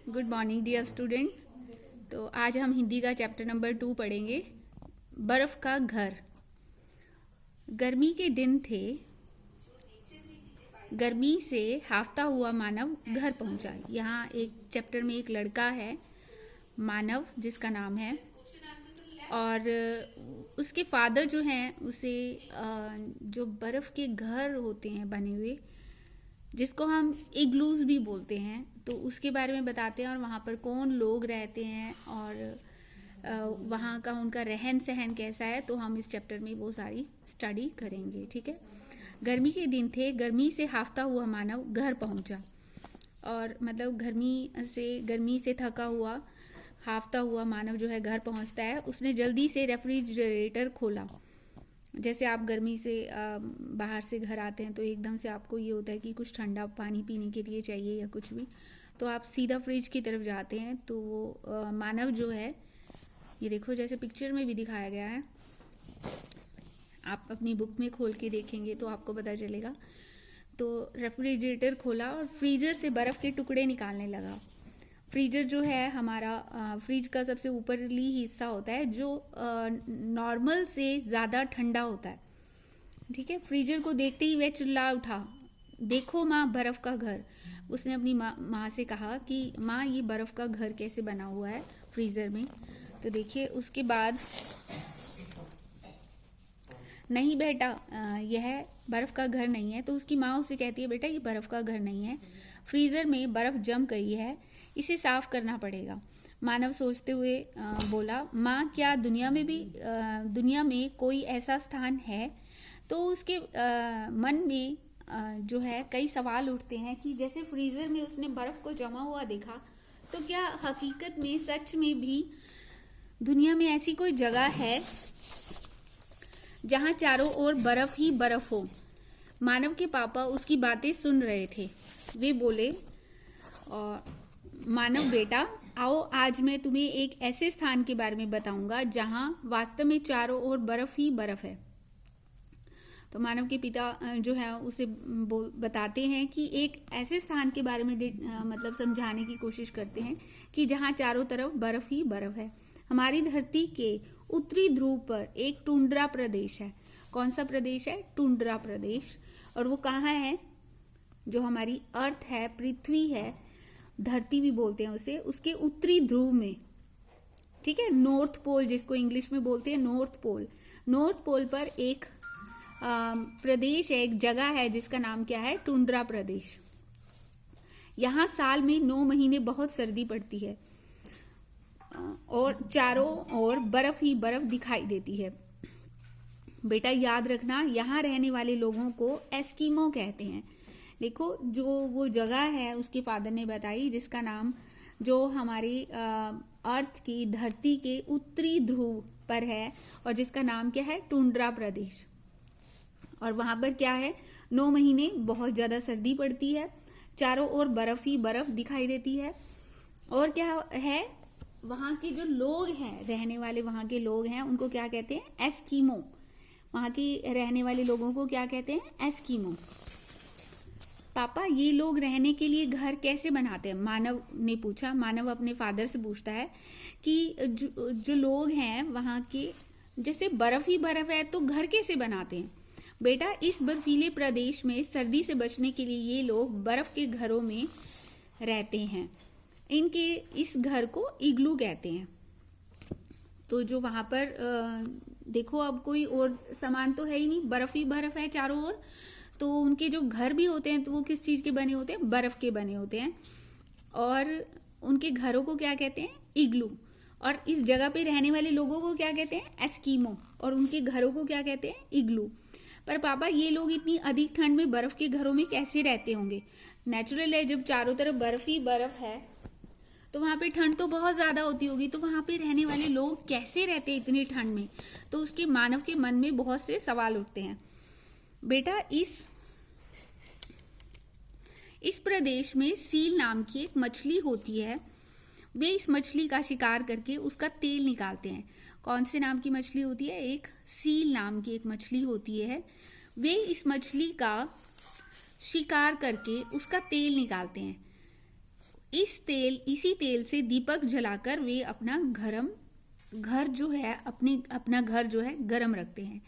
Good morning dear student. तो आज हम हिंदी का चैप्टर नंबर 2 पढ़ेंगे, बर्फ का घर। गर्मी के दिन थे, गर्मी से हाफता हुआ मानव घर पहुंचा। यहाँ एक चैप्टर में एक लड़का है मानव, जिसका नाम है, और उसके फादर जो हैं उसे जो बर्फ के घर होते हैं बने हुए, जिसको हम इग्लूज भी बोलते हैं, तो उसके बारे में बताते हैं और वहाँ पर कौन लोग रहते हैं और वहाँ का उनका रहन सहन कैसा है। तो हम इस चैप्टर में वो सारी स्टडी करेंगे, ठीक है। गर्मी के दिन थे, गर्मी से हाफता हुआ मानव घर पहुंचा। और मतलब गर्मी से थका हुआ हाफता हुआ मानव जो है घर पहुंचता है। उसने जल्दी से रेफ्रिजरेटर खोला। जैसे आप गर्मी से बाहर से घर आते हैं तो एकदम से आपको ये होता है कि कुछ ठंडा पानी पीने के लिए चाहिए या कुछ भी, तो आप सीधा फ्रिज की तरफ जाते हैं। तो वो मानव जो है, ये देखो जैसे पिक्चर में भी दिखाया गया है, आप अपनी बुक में खोल के देखेंगे तो आपको पता चलेगा। तो रेफ्रिजरेटर खोला और फ्रीजर से बर्फ के टुकड़े निकालने लगा। फ्रीजर जो है हमारा, फ्रिज का सबसे ऊपरली हिस्सा होता है जो नॉर्मल से ज़्यादा ठंडा होता है, ठीक है। फ्रीजर को देखते ही वह चिल्ला उठा, देखो माँ, बर्फ का घर। उसने अपनी माँ से कहा कि माँ, ये बर्फ का घर कैसे बना हुआ है फ्रीजर में। तो देखिए उसके बाद, नहीं बेटा, यह बर्फ का घर नहीं है। तो उसकी माँ उसे कहती है, बेटा ये बर्फ का घर नहीं है, फ्रीजर में बर्फ जम गई है, इसे साफ करना पड़ेगा। मानव सोचते हुए बोला, माँ, क्या दुनिया में कोई ऐसा स्थान है? तो उसके मन में जो है कई सवाल उठते हैं कि जैसे फ्रीजर में उसने बर्फ को जमा हुआ देखा, तो क्या हकीकत में सच में भी दुनिया में ऐसी कोई जगह है जहां चारों ओर बर्फ ही बर्फ हो? मानव के पापा उसकी बातें सुन रहे थे। वे बोले, मानव बेटा, आओ आज मैं तुम्हें एक ऐसे स्थान के बारे में बताऊंगा जहां वास्तव में चारों ओर बर्फ ही बर्फ है। तो मानव के पिता जो है उसे बताते हैं कि एक ऐसे स्थान के बारे में मतलब समझाने की कोशिश करते हैं कि जहां चारों तरफ बर्फ ही बर्फ है। हमारी धरती के उत्तरी ध्रुव पर एक टुंड्रा प्रदेश है। कौन सा प्रदेश है? टुंड्रा प्रदेश। और वो कहाँ है? जो हमारी अर्थ है, पृथ्वी है, धरती भी बोलते हैं उसे, उसके उत्तरी ध्रुव में, ठीक है। नॉर्थ पोल जिसको इंग्लिश में बोलते हैं, नॉर्थ पोल। नॉर्थ पोल पर एक प्रदेश है, एक जगह है जिसका नाम क्या है? टुंड्रा प्रदेश। यहाँ साल में 9 महीने बहुत सर्दी पड़ती है और चारों ओर बर्फ ही बर्फ दिखाई देती है। बेटा याद रखना, यहाँ रहने वाले लोगों को एस्किमो कहते हैं। देखो जो वो जगह है उसके फादर ने बताई, जिसका नाम जो हमारी अर्थ की धरती के उत्तरी ध्रुव पर है और जिसका नाम क्या है? टुंड्रा प्रदेश। और वहां पर क्या है? 9 महीने बहुत ज्यादा सर्दी पड़ती है, चारों ओर बर्फ ही बर्फ दिखाई देती है। और क्या है? वहां के जो लोग हैं, रहने वाले वहां के लोग हैं, उनको क्या कहते हैं? एस्किमो। वहां की रहने वाले लोगों को क्या कहते हैं? एस्किमो। पापा, ये लोग रहने के लिए घर कैसे बनाते हैं? मानव ने पूछा। मानव अपने फादर से पूछता है कि जो लोग हैं वहां के, जैसे बर्फ ही बर्फ है, तो घर कैसे बनाते हैं? बेटा, इस बर्फीले प्रदेश में सर्दी से बचने के लिए ये लोग बर्फ के घरों में रहते हैं। इनके इस घर को इग्लू कहते हैं। तो जो वहां पर देखो, अब कोई और सामान तो है ही नहीं, बर्फ ही बर्फ है चारों ओर। तो उनके जो घर भी होते हैं तो वो किस चीज के बने होते हैं? बर्फ के बने होते हैं। और उनके घरों को क्या कहते हैं? इग्लू। और इस जगह पे रहने वाले लोगों को क्या कहते हैं? एस्किमो। और उनके घरों को क्या कहते हैं? इग्लू। पर पापा, ये लोग इतनी अधिक ठंड में बर्फ के घरों में कैसे रहते होंगे? नेचुरल है, जब चारों तरफ बर्फ ही बर्फ है तो वहां पे ठंड तो बहुत ज्यादा होती होगी, तो वहां पे रहने वाले लोग कैसे रहते हैं इतनी ठंड में? तो उसके मानव के मन में बहुत से सवाल उठते हैं। बेटा, इस प्रदेश में सील नाम की एक मछली होती है। वे इस मछली का शिकार करके उसका तेल निकालते हैं। कौन से नाम की मछली होती है? एक सील नाम की एक मछली होती है। वे इस मछली का शिकार करके उसका तेल निकालते हैं। इसी तेल से दीपक जलाकर वे अपना घर जो है अपना घर जो है गर्म रखते हैं।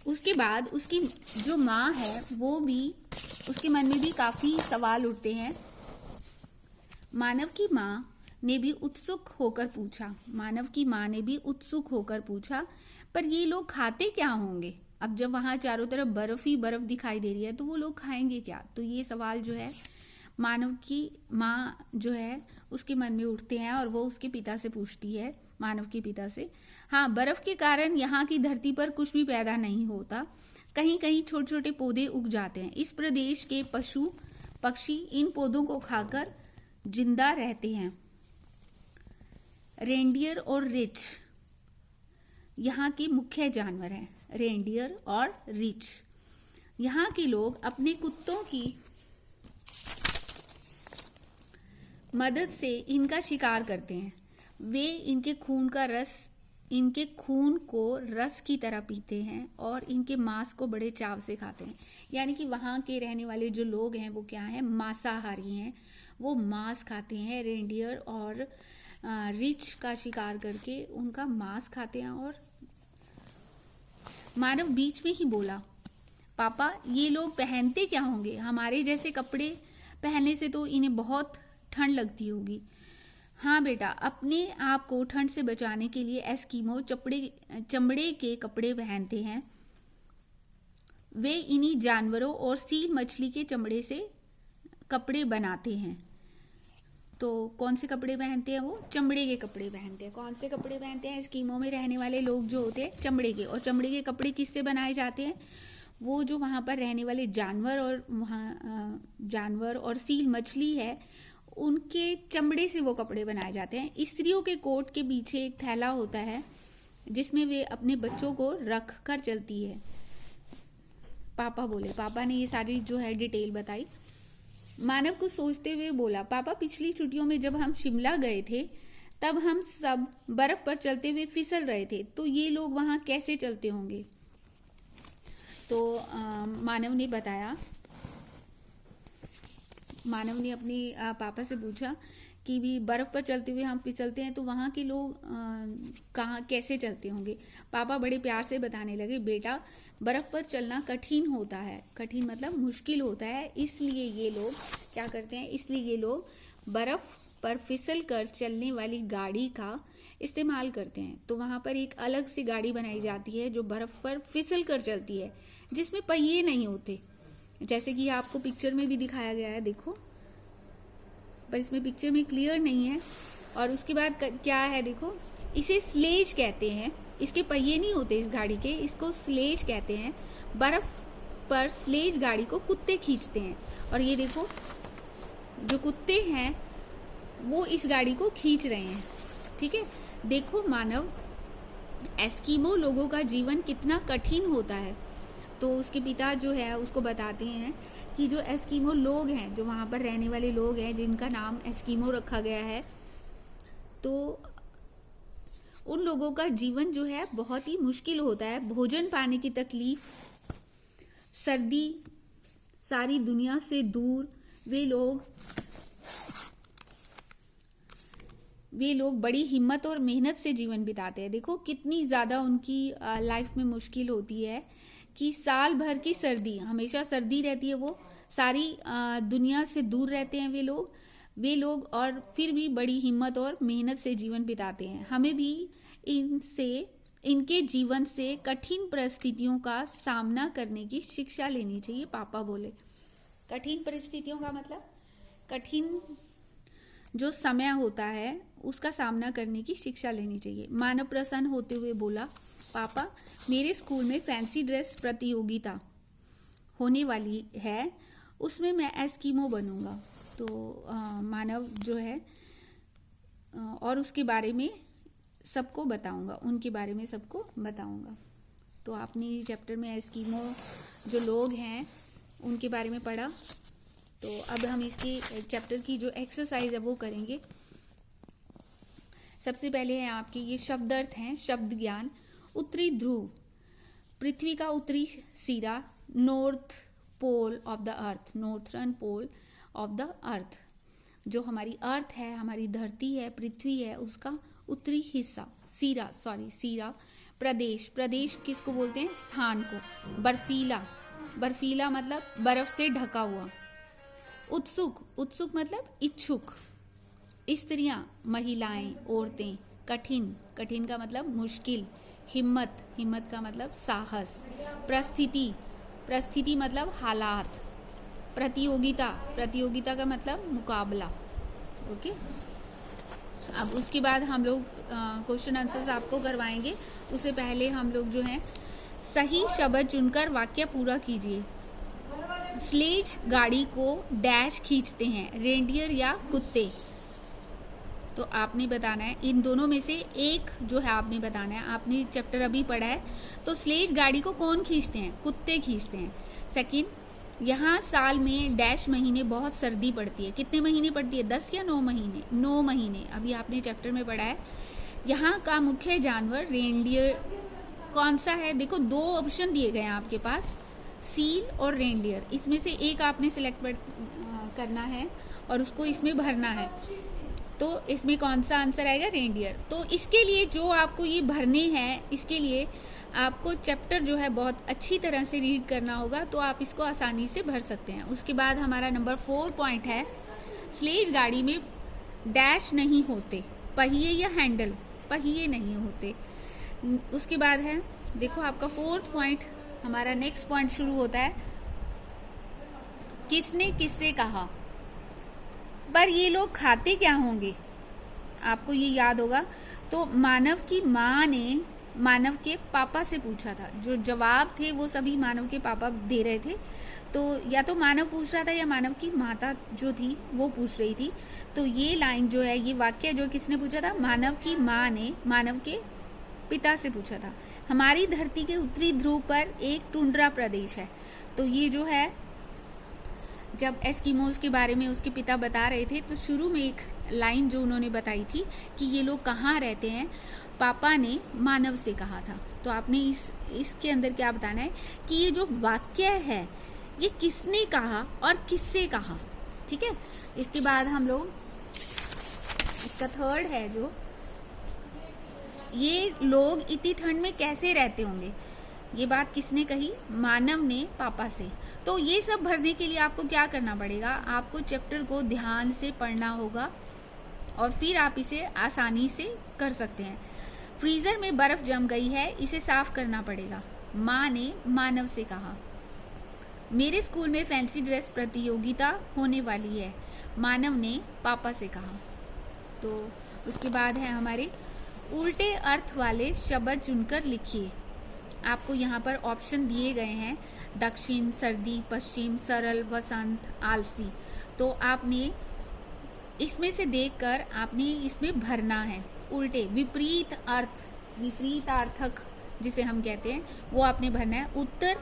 उसके बाद उसकी जो माँ है वो भी, उसके मन में भी काफी सवाल उठते हैं। मानव की माँ ने भी उत्सुक होकर पूछा, पर ये लोग खाते क्या होंगे? अब जब वहां चारों तरफ बर्फ ही बर्फ दिखाई दे रही है तो वो लोग खाएंगे क्या? तो ये सवाल जो है मानव की माँ जो है उसके मन में उठते हैं और वो उसके पिता से पूछती है, मानव के पिता से। हाँ, बर्फ के कारण यहाँ की धरती पर कुछ भी पैदा नहीं होता। कहीं कहीं छोटे छोटे पौधे उग जाते हैं। इस प्रदेश के पशु पक्षी इन पौधों को खाकर जिंदा रहते हैं। रेंडियर और रिच यहाँ के मुख्य जानवर हैं। रेंडियर और रिच। यहाँ के लोग अपने कुत्तों की मदद से इनका शिकार करते हैं। वे इनके खून को रस की तरह पीते हैं और इनके मांस को बड़े चाव से खाते हैं। यानी कि वहाँ के रहने वाले जो लोग हैं वो क्या हैं? मांसाहारी हैं। वो मांस खाते हैं। रेंडियर और रिच का शिकार करके उनका मांस खाते हैं। और मानव बीच में ही बोला, पापा ये लोग पहनते क्या होंगे? हमारे जैसे कपड़े पहनने से तो इन्हें बहुत ठंड लगती होगी। हाँ बेटा, अपने आप को ठंड से बचाने के लिए एस्किमो चमड़े के कपड़े पहनते हैं। वे इन्हीं जानवरों और सील मछली के चमड़े से कपड़े बनाते हैं। तो कौन से कपड़े पहनते हैं? वो चमड़े के कपड़े पहनते हैं। कौन से कपड़े पहनते हैं? एस्किमो में रहने वाले लोग जो होते हैं चमड़े के। और चमड़े के कपड़े किससे बनाए जाते हैं? वो जो वहाँ पर रहने वाले जानवर और सील मछली है उनके चमड़े से वो कपड़े बनाए जाते हैं। स्त्रियों के कोट के पीछे एक थैला होता है जिसमें वे अपने बच्चों को रख कर चलती है। पापा बोले, पापा ने ये सारी जो है डिटेल बताई। मानव को सोचते हुए बोला, पापा पिछली छुट्टियों में जब हम शिमला गए थे तब हम सब बर्फ पर चलते हुए फिसल रहे थे, तो ये लोग वहां कैसे चलते होंगे? तो मानव ने बताया, मानव ने अपने पापा से पूछा कि भी बर्फ पर चलते हुए हम फिसलते हैं तो वहाँ के लोग कहाँ कैसे चलते होंगे? पापा बड़े प्यार से बताने लगे, बेटा बर्फ पर चलना कठिन होता है। कठिन मतलब मुश्किल होता है, इसलिए ये लोग क्या करते हैं? इसलिए ये लोग बर्फ पर फिसल कर चलने वाली गाड़ी का इस्तेमाल करते हैं। तो वहाँ पर एक अलग सी गाड़ी बनाई जाती है जो बर्फ पर फिसल कर चलती है, जिसमें पहिए नहीं होते, जैसे कि आपको पिक्चर में भी दिखाया गया है, देखो, पर इसमें पिक्चर में क्लियर नहीं है। और उसके बाद क्या है, देखो, इसे स्लेज कहते हैं। इसके पहिए नहीं होते इस गाड़ी के, इसको स्लेज कहते हैं। बर्फ पर स्लेज गाड़ी को कुत्ते खींचते हैं। और ये देखो, जो कुत्ते हैं वो इस गाड़ी को खींच रहे हैं। ठीक है, देखो मानव, एस्किमो लोगों का जीवन कितना कठिन होता है। तो उसके पिता जो है उसको बताते हैं कि जो एस्किमो लोग हैं, जो वहाँ पर रहने वाले लोग हैं जिनका नाम एस्किमो रखा गया है, तो उन लोगों का जीवन जो है बहुत ही मुश्किल होता है। भोजन पाने की तकलीफ, सर्दी, सारी दुनिया से दूर वे लोग बड़ी हिम्मत और मेहनत से जीवन बिताते हैं। देखो कितनी ज्यादा उनकी लाइफ में मुश्किल होती है कि साल भर की सर्दी, हमेशा सर्दी रहती है, वो सारी दुनिया से दूर रहते हैं वे लोग और फिर भी बड़ी हिम्मत और मेहनत से जीवन बिताते हैं। हमें भी इनके जीवन से कठिन परिस्थितियों का सामना करने की शिक्षा लेनी चाहिए, पापा बोले। कठिन परिस्थितियों का मतलब कठिन जो समय होता है उसका सामना करने की शिक्षा लेनी चाहिए। मानव प्रसन्न होते हुए बोला, पापा मेरे स्कूल में फैंसी ड्रेस प्रतियोगिता होने वाली है, उसमें मैं एस्किमो बनूंगा। तो मानव जो है और उसके बारे में सबको बताऊंगा, उनके बारे में सबको बताऊंगा। तो आपने चैप्टर में एस्किमो जो लोग हैं उनके बारे में पढ़ा। तो अब हम इसके चैप्टर की जो एक्सरसाइज है वो करेंगे। सबसे पहले है आपके ये शब्द अर्थ हैं, शब्द ज्ञान। उत्तरी ध्रुव, पृथ्वी का उत्तरी सिरा, north pole of the earth, northern pole of the earth. जो हमारी अर्थ है, हमारी धरती है, पृथ्वी है, उसका उत्तरी हिस्सा, सीरा। प्रदेश, प्रदेश किसको बोलते हैं? स्थान को। बर्फीला, बर्फीला मतलब बर्फ से ढका हुआ। उत्सुक, उत्सुक मतलब इच्छुक। स्त्रियां, महिलाएं, औरतें। कठिन, कठिन का मतलब मुश्किल। हिम्मत, हिम्मत का मतलब साहस। परिस्थिति, परिस्थिति मतलब हालात। प्रतियोगिता, प्रतियोगिता का मतलब मुकाबला। ओके, अब उसके बाद हम लोग क्वेश्चन आंसर्स आपको करवाएंगे। उससे पहले हम लोग जो है सही शब्द चुनकर वाक्य पूरा कीजिए। स्लेज गाड़ी को डैश खींचते हैं, रेंडियर या कुत्ते? तो आपने बताना है इन दोनों में से एक जो है आपने बताना है। आपने चैप्टर अभी पढ़ा है, तो स्लेज गाड़ी को कौन खींचते हैं? कुत्ते खींचते हैं। सेकंड, यहाँ साल में डैश महीने बहुत सर्दी पड़ती है। कितने महीने पड़ती है? 10 या 9 महीने? 9 महीने, अभी आपने चैप्टर में पढ़ा है। यहाँ का मुख्य जानवर रेनडियर कौन सा है? देखो 2 ऑप्शन दिए गए हैं आपके पास, सील और रेनडियर। इसमें से एक आपने सिलेक्ट करना है और उसको इसमें भरना है। तो इसमें कौन सा आंसर आएगा? रेनडियर। तो इसके लिए जो आपको ये भरने हैं, इसके लिए आपको चैप्टर जो है बहुत अच्छी तरह से रीड करना होगा, तो आप इसको आसानी से भर सकते हैं। उसके बाद हमारा नंबर 4 पॉइंट है, स्लेज गाड़ी में डैश नहीं होते, पहिए या हैंडल, पहिए नहीं होते। उसके बाद है, देखो आपका 4th पॉइंट, हमारा नेक्स्ट पॉइंट शुरू होता है, किसने किससे कहा? पर ये लोग खाते क्या होंगे? आपको ये याद होगा। तो मानव की माँ ने मानव के पापा से पूछा था। जो जवाब थे वो सभी मानव के पापा दे रहे थे। तो या तो मानव पूछ रहा था या मानव की माता जो थी वो पूछ रही थी। तो ये लाइन जो है, ये वाक्य जो किसने पूछा था? मानव की माँ ने मानव के पिता से पूछा था। हमारी धरती के उत्तरी ध्रुव पर एक टुंड्रा प्रदेश है। तो ये जो है, जब एस्किमोज के बारे में उसके पिता बता रहे थे, तो शुरू में एक लाइन जो उन्होंने बताई थी कि ये लोग कहाँ रहते हैं, पापा ने मानव से कहा था। तो आपने इसके अंदर क्या बताना है कि ये जो वाक्य है ये किसने कहा और किससे कहा। ठीक है, इसके बाद हम लोग इसका 3rd है, जो ये लोग इतनी ठंड में कैसे रहते होंगे, ये बात किसने कही? मानव ने पापा से। तो ये सब भरने के लिए आपको क्या करना पड़ेगा? आपको चैप्टर को ध्यान से पढ़ना होगा और फिर आप इसे आसानी से कर सकते हैं। फ्रीजर में बर्फ जम गई है, इसे साफ करना पड़ेगा, माँ ने मानव से कहा। मेरे स्कूल में फैंसी ड्रेस प्रतियोगिता होने वाली है, मानव ने पापा से कहा। तो उसके बाद है हमारे उल्टे अर्थ वाले शब्द चुनकर लिखिए। आपको यहाँ पर ऑप्शन दिए गए हैं, दक्षिण, सर्दी, पश्चिम, सरल, वसंत, आलसी। तो आपने इसमें से देखकर आपने इसमें भरना है। उल्टे, विपरीत अर्थ, विपरीतार्थक जिसे हम कहते हैं, वो आपने भरना है। उत्तर,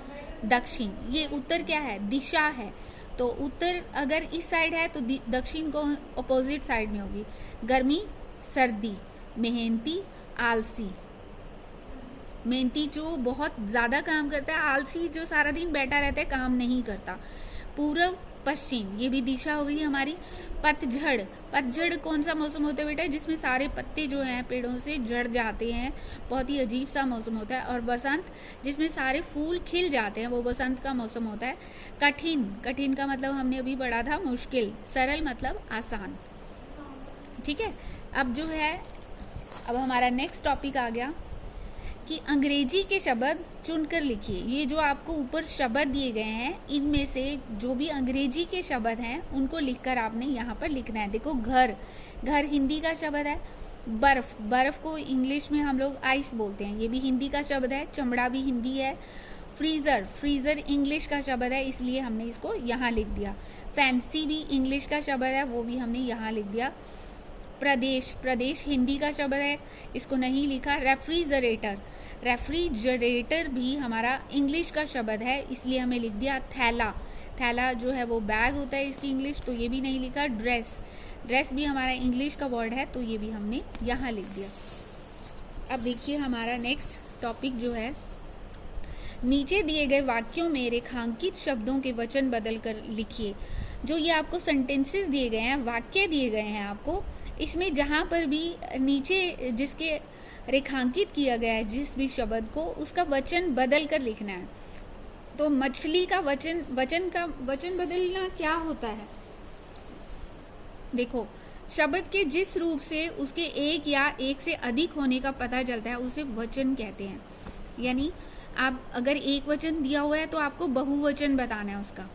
दक्षिण, ये उत्तर क्या है? दिशा है। तो उत्तर अगर इस साइड है तो दक्षिण को अपोजिट साइड में होगी। गर्मी, सर्दी, मेहनती, आलसी। मेहनती जो बहुत ज्यादा काम करता है, आलसी जो सारा दिन बैठा रहता है, काम नहीं करता। पूर्व, पश्चिम, ये भी दिशा हो गई हमारी। पतझड़, पतझड़ कौन सा मौसम होता है बेटा? जिसमें सारे पत्ते जो हैं पेड़ों से झड़ जाते हैं, बहुत ही अजीब सा मौसम होता है। और बसंत, जिसमें सारे फूल खिल जाते हैं, वो बसंत का मौसम होता है। कठिन, कठिन का मतलब हमने अभी पढ़ा था मुश्किल। सरल मतलब आसान। ठीक है, अब जो है, अब हमारा नेक्स्ट टॉपिक आ गया कि अंग्रेजी के शब्द चुनकर लिखिए। ये जो आपको ऊपर शब्द दिए गए हैं, इनमें से जो भी अंग्रेजी के शब्द हैं उनको लिखकर आपने यहाँ पर लिखना है। देखो, घर, घर हिंदी का शब्द है। बर्फ, बर्फ को इंग्लिश में हम लोग आइस बोलते हैं, ये भी हिंदी का शब्द है। चमड़ा भी हिंदी है। फ्रीजर, फ्रीजर इंग्लिश का शब्द है, इसलिए हमने इसको यहाँ लिख दिया। फैंसी भी इंग्लिश का शब्द है, वो भी हमने यहाँ लिख दिया। प्रदेश, प्रदेश हिंदी का शब्द है, इसको नहीं लिखा। रेफ्रिजरेटर, रेफ्रिजरेटर भी हमारा इंग्लिश का शब्द है, इसलिए हमें लिख दिया। थैला, थैला जो है वो बैग होता है इसकी इंग्लिश, तो ये भी नहीं लिखा। ड्रेस, ड्रेस भी हमारा इंग्लिश का वर्ड है, तो ये भी हमने यहाँ लिख दिया। अब देखिए हमारा नेक्स्ट टॉपिक जो है, नीचे दिए गए वाक्यों में रेखांकित शब्दों के वचन बदल कर लिखिए। जो ये आपको सेंटेंसेस दिए गए हैं, वाक्य दिए गए हैं आपको, इसमें जहां पर भी नीचे जिसके रेखांकित किया गया है जिस भी शब्द को, उसका वचन बदल कर लिखना है। तो मछली का वचन बदलना क्या होता है? देखो, शब्द के जिस रूप से उसके एक या एक से अधिक होने का पता चलता है उसे वचन कहते हैं। यानी आप अगर एक वचन दिया हुआ है तो आपको बहुवचन बताना है उसका,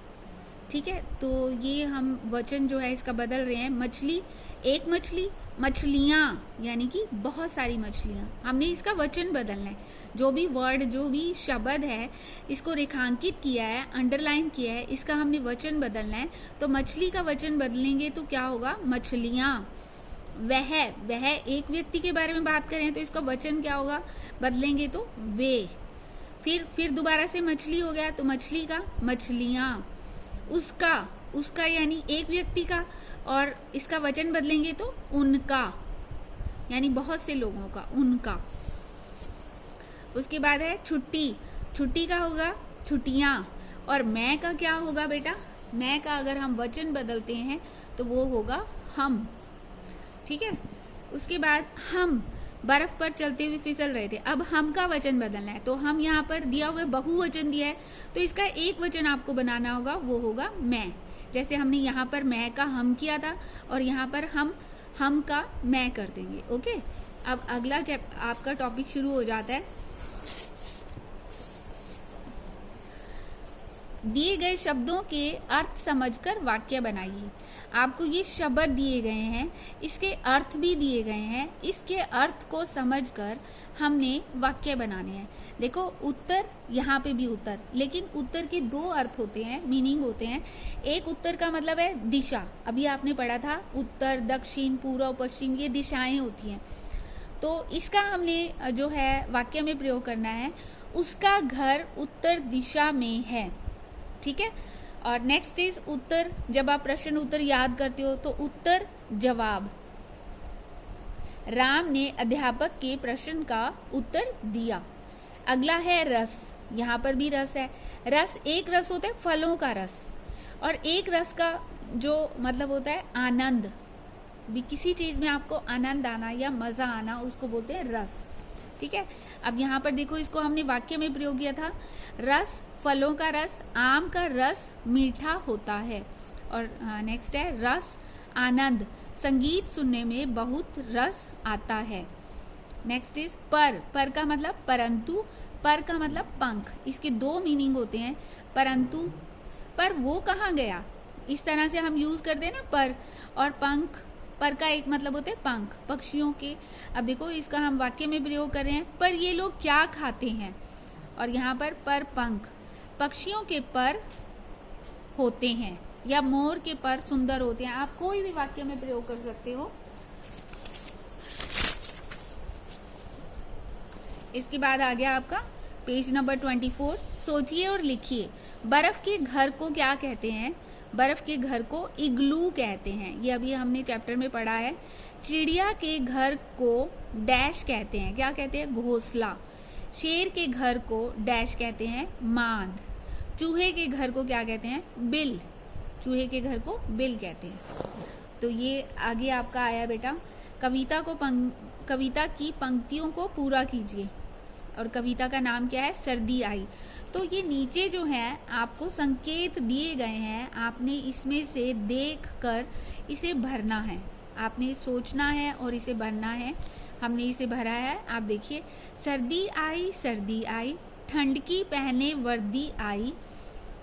ठीक है। तो ये हम वचन जो है इसका बदल रहे हैं। मछली, एक मछली, मछलियां यानी कि बहुत सारी मछलियां, हमने इसका वचन बदलना है। जो भी वर्ड, जो भी शब्द है, इसको रेखांकित किया है, अंडरलाइन किया है, इसका हमने वचन बदलना है। तो मछली का वचन बदलेंगे तो क्या होगा? मछलियां। वह एक व्यक्ति के बारे में बात करें तो इसका वचन क्या होगा? बदलेंगे तो वे। फिर दोबारा से मछली हो गया तो मछली का मछलियां। उसका यानी एक व्यक्ति का, और इसका वचन बदलेंगे तो उनका, यानी बहुत से लोगों का, उनका। उसके बाद है छुट्टी का होगा छुट्टियां। और मैं का क्या होगा बेटा? मैं का अगर हम वचन बदलते हैं तो वो होगा हम, ठीक है। उसके बाद हम बर्फ पर चलते हुए फिसल रहे थे, अब हम का वचन बदलना है। तो हम यहाँ पर दिया हुआ बहुवचन दिया है तो इसका एक वचन आपको बनाना होगा, वो होगा मैं। जैसे हमने यहाँ पर मैं का हम किया था और यहाँ पर हम का मैं कर देंगे। ओके, अब अगला आपका टॉपिक शुरू हो जाता है। दिए गए शब्दों के अर्थ समझकर वाक्य बनाइए। आपको ये शब्द दिए गए हैं, इसके अर्थ भी दिए गए हैं, इसके अर्थ को समझकर हमने वाक्य बनाने हैं। देखो, उत्तर, यहाँ पे भी उत्तर, लेकिन उत्तर के दो अर्थ होते हैं, मीनिंग होते हैं। एक उत्तर का मतलब है दिशा, अभी आपने पढ़ा था उत्तर, दक्षिण, पूर्व, पश्चिम, ये दिशाएं होती हैं। तो इसका हमने जो है वाक्य में प्रयोग करना है, उसका घर उत्तर दिशा में है, ठीक है। और नेक्स्ट इज उत्तर। जब आप प्रश्न उत्तर याद करते हो तो उत्तर जवाब। राम ने अध्यापक के प्रश्न का उत्तर दिया। अगला है रस, यहाँ पर भी रस है। रस, एक रस होता है फलों का रस, और एक रस का जो मतलब होता है आनंद, भी किसी चीज में आपको आनंद आना या मजा आना, उसको बोलते हैं रस, ठीक है। अब यहाँ पर देखो, इसको हमने वाक्य में प्रयोग किया था। रस, फलों का रस, आम का रस मीठा होता है। और नेक्स्ट है रस, आनंद, संगीत सुनने में बहुत रस आता है। नेक्स्ट इज पर का मतलब परंतु, पर का मतलब पंख। इसके दो मीनिंग होते हैं, परंतु, पर वो कहाँ गया, इस तरह से हम यूज करते हैं ना पर, और पंख, पर का एक मतलब होते हैं पंख, पक्षियों के। अब देखो, इसका हम वाक्य में प्रयोग कर रहे हैं, पर ये लोग क्या खाते हैं, और यहाँ पर पंख, पक्षियों के पर होते हैं, या मोर के पर सुंदर होते हैं। आप कोई भी वाक्य में प्रयोग कर सकते हो। इसके बाद आ गया आपका पेज नंबर 24। सोचिए और लिखिए। बर्फ के घर को क्या कहते हैं? बर्फ के घर को इग्लू कहते हैं, ये अभी हमने चैप्टर में पढ़ा है। चिड़िया के घर को डैश कहते हैं, क्या कहते हैं? घोंसला। शेर के घर को डैश कहते हैं, मांद। चूहे के घर को क्या कहते हैं? बिल। चूहे के घर को बिल कहते हैं। तो ये आगे आपका आया बेटा, कविता की पंक्तियों को पूरा कीजिए, और कविता का नाम क्या है? सर्दी आई। तो ये नीचे जो है आपको संकेत दिए गए हैं, आपने इसमें से देख कर इसे भरना है, आपने सोचना है और इसे भरना है। हमने इसे भरा है, आप देखिए। सर्दी आई, ठंड की पहने वर्दी आई,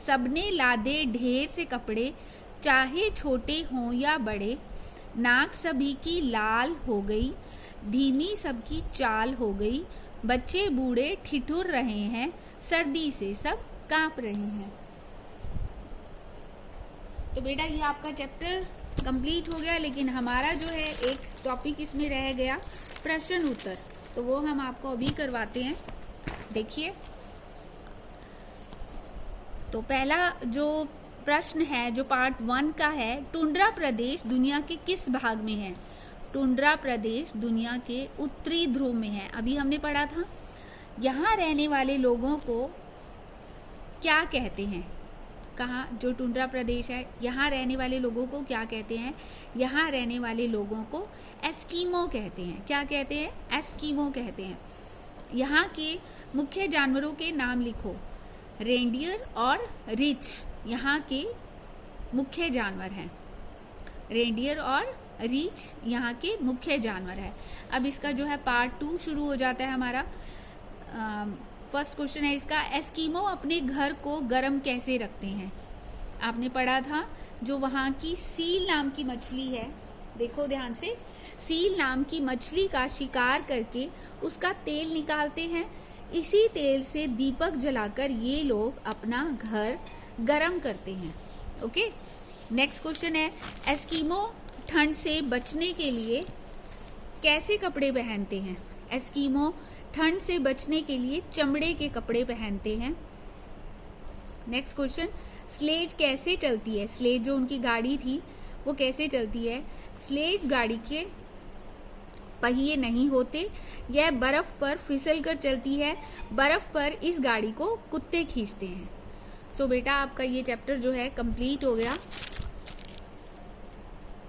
सबने लादे ढेर से कपड़े, चाहे छोटे हों या बड़े, नाक सभी की लाल हो गई, धीमी सबकी चाल हो गई, बच्चे बूढ़े ठिठुर रहे हैं, सर्दी से सब कांप रहे हैं। तो बेटा ये आपका चैप्टर कंप्लीट हो गया, लेकिन हमारा जो है एक टॉपिक इसमें रह गया, प्रश्न उत्तर। तो वो हम आपको अभी करवाते हैं। देखिए, तो पहला जो प्रश्न है, जो पार्ट 1 का है, टुंड्रा प्रदेश दुनिया के किस भाग में है? टुंड्रा प्रदेश दुनिया के उत्तरी ध्रुव में है। अभी हमने पढ़ा था, यहाँ रहने वाले लोगों को क्या कहते हैं? कहाँ? जो टुंड्रा प्रदेश है, यहाँ रहने वाले लोगों को क्या कहते हैं? यहाँ रहने वाले लोगों को एस्कीमो कहते हैं। क्या कहते हैं? एस्कीमो कहते हैं। यहाँ के मुख्य जानवरों के नाम लिखो। रेंडियर और रिच यहाँ के मुख्य जानवर हैं। रेंडियर और रिच यहाँ के मुख्य जानवर है। अब इसका जो है पार्ट 2 शुरू हो जाता है हमारा। फर्स्ट क्वेश्चन है इसका, एस्कीमो अपने घर को गर्म कैसे रखते हैं? आपने पढ़ा था जो वहाँ की सील नाम की मछली है, देखो ध्यान से, सील नाम की मछली का शिकार करके उसका तेल निकालते हैं। इसी तेल से दीपक जलाकर ये लोग अपना घर गर्म करते हैं। ओके, नेक्स्ट क्वेश्चन है, एस्कीमो ठंड से बचने के लिए कैसे कपड़े पहनते हैं? एस्कीमो ठंड से बचने के लिए चमड़े के कपड़े पहनते हैं। नेक्स्ट क्वेश्चन, स्लेज कैसे चलती है? स्लेज जो उनकी गाड़ी थी वो कैसे चलती है? स्लेज गाड़ी के पहिए नहीं होते, यह बर्फ पर फिसल कर चलती है। बर्फ पर इस गाड़ी को कुत्ते खींचते हैं। सो बेटा आपका ये चैप्टर जो है कंप्लीट हो गया।